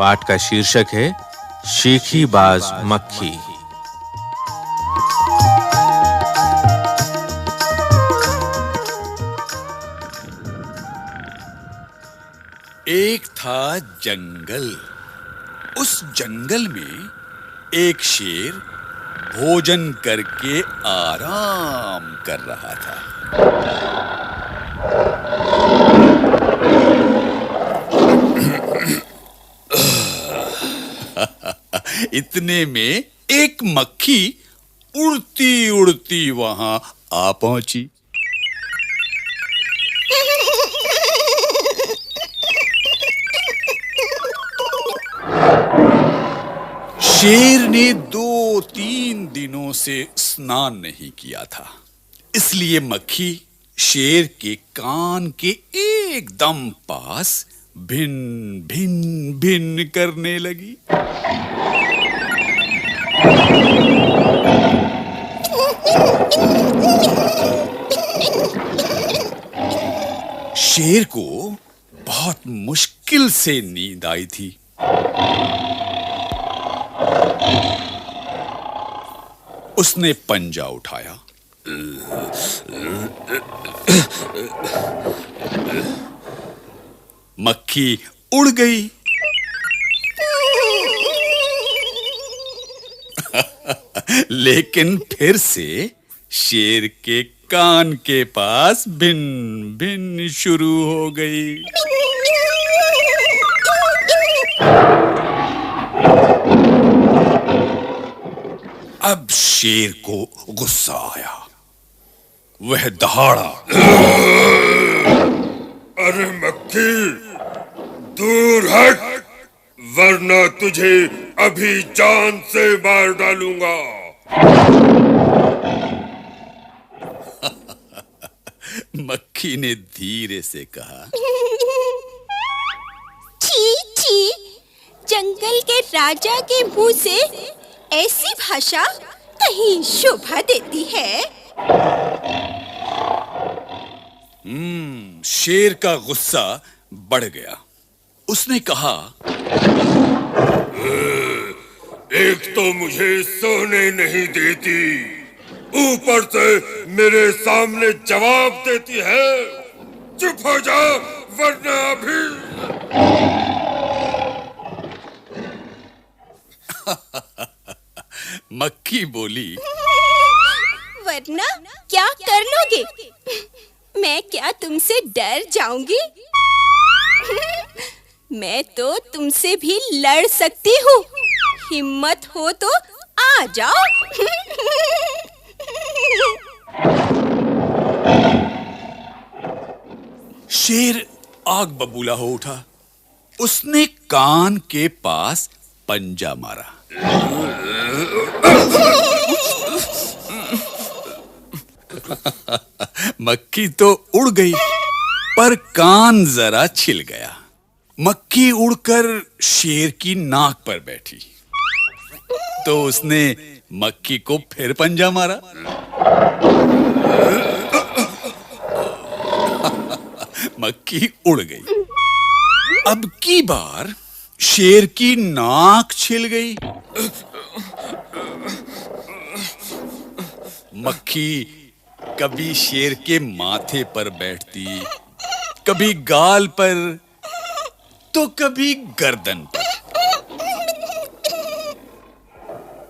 पाठ का शीर्षक है शीखीबाज मक्खी। एक था जंगल। उस जंगल में एक शेर भोजन करके आराम कर रहा था। इतने में एक मक्खी उड़ती उड़ती वहां आ पहुंची। शेर ने 2-3 दिनों से स्नान नहीं किया था, इसलिए मक्खी शेर के कान के एकदम पास भिन भिन भिन करने लगी। शेर को बहुत मुश्किल से नींद आई थी। उसने पंजा उठाया। मक्खी उड़ गई। लेकिन फिर से शेर के कान के पास भिन भिन शुरू हो गई। अब शेर को गुस्सा आया। वह दहाड़ा। अरे मक्खी, दूर हट, वरना तुझे अभी जान से मार डालूंगा। मक्खी ने धीरे से कहा, छी छी, जंगल के राजा के मुंह से ऐसी भाषा कहीं शोभा देती है? शेर का गुस्सा बढ़ गया। उसने कहा, एक तो मुझे सोने नहीं देती, ऊपर से मेरे सामने जवाब देती है। चुप हो जा, वरना अभी। मक्खी बोली, वरना क्या कर लोगे? मैं क्या तुमसे डर जाऊंगी? मैं तो तुमसे भी लड़ सकती हूँ। हिम्मत हो तो आ जाओ। शेर आग बबूला हो उठा। उसने कान के पास पंजा मारा। मक्खी तो उड़ गई, पर कान जरा छिल गया। मक्खी उड़कर शेर की नाक पर बैठी, तो उसने मक्खी को फिर पंजा मारा। मक्खी उड़ गई। अब की बार शेर की नाक छिल गई। मक्खी कभी शेर के माथे पर बैठती, कभी गाल पर, तो कभी गर्दन पर।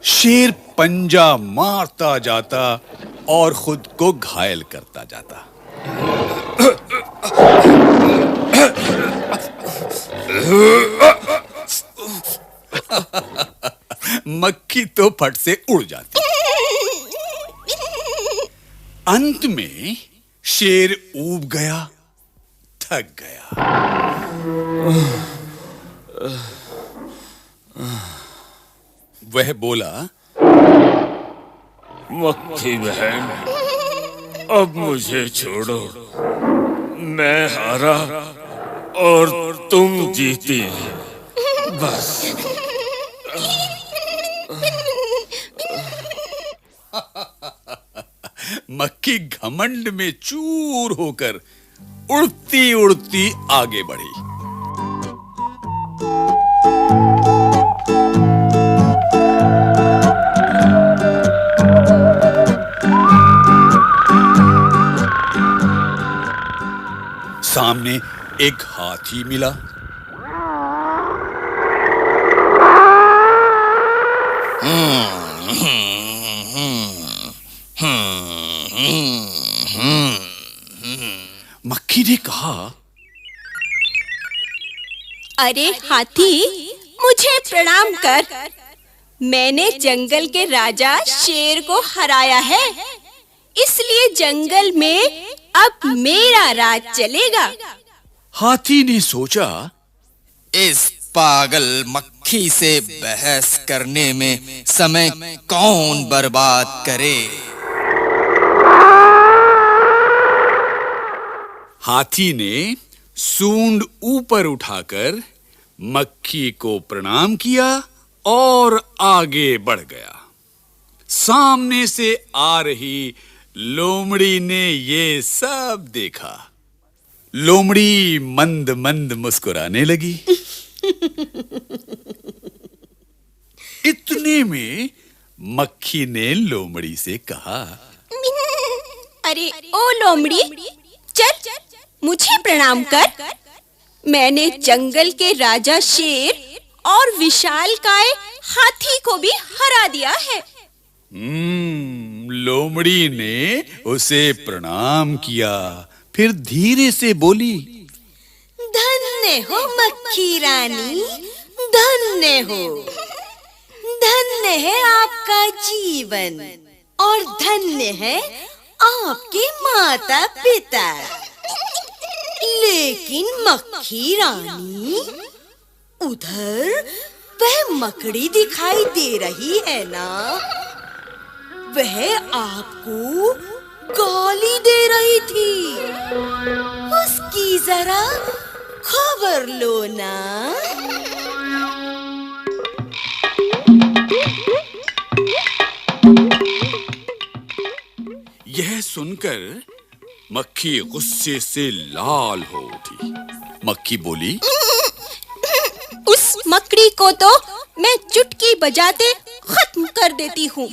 शेर पंजा मारता जाता और खुद को घायल करता जाता। मक्खी तो फट से उड़ जाती। अंत में शेर ऊब गया, थक गया। वह बोला, मक्खी बहन, अब मुझे छोड़ो। मैं हारा और तुम जीती। बस। मक्खी घमंड में चूर होकर उड़ती उड़ती आगे बढ़ी। सामने एक हाथी मिला। मक्खी ने कहा, अरे हाथी, मुझे प्रणाम कर। मैंने जंगल के राजा शेर को हराया है, इसलिए जंगल में अब मेरा राज चलेगा। हाथी ने सोचा, इस पागल मक्खी से बहस करने में समय कौन बर्बाद करे। हाथी ने सूंड ऊपर उठाकर मक्खी को प्रणाम किया और आगे बढ़ गया। सामने से आ रही लोमड़ी ने ये सब देखा। लोमड़ी मंद मंद मुस्कुराने लगी। इतने में मक्खी ने लोमड़ी से कहा, अरे ओ लोमड़ी, चल मुझे प्रणाम कर। मैंने जंगल के राजा शेर और विशालकाय हाथी को भी हरा दिया है। लोमड़ी ने उसे प्रणाम किया, फिर धीरे से बोली, धन्य हो मक्खी रानी, धन्य हो। धन्य है आपका जीवन और धन्य है आपके माता पिता। लेकिन मक्खी रानी, उधर वह मकड़ी दिखाई दे रही है ना? वह आपको गाली दे रही थी। उसकी जरा खबर लो ना। यह सुनकर मक्खी गुस्से से लाल हो उठी। मक्खी बोली, उस मकड़ी को तो मैं चुटकी बजाते खत्म कर देती हूँ।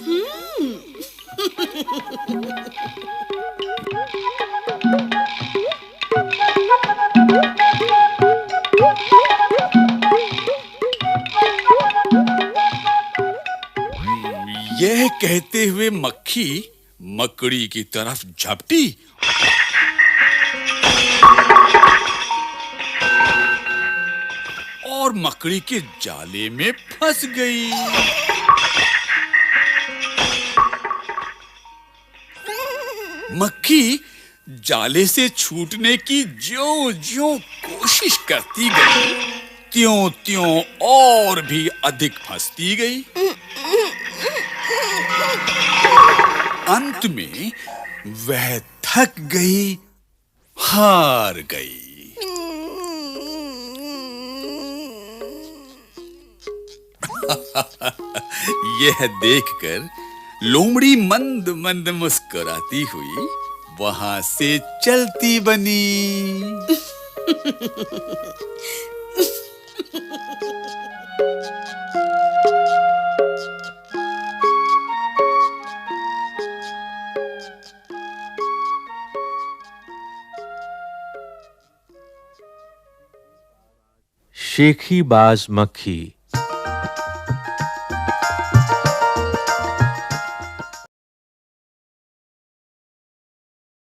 यह कहते हुए मक्खी मकड़ी की तरफ झपटी और मकड़ी के जाले में फंस गई। मक्खी जाले से छूटने की ज्यों-ज्यों कोशिश करती गई, त्यों-त्यों और भी अधिक फंसती गई। अंत में वह थक गई, हार गई। यह देखकर लोमड़ी मंद मंद मुस्कुराती हुई वहां से चलती बनी। शेखीबाज मक्खी।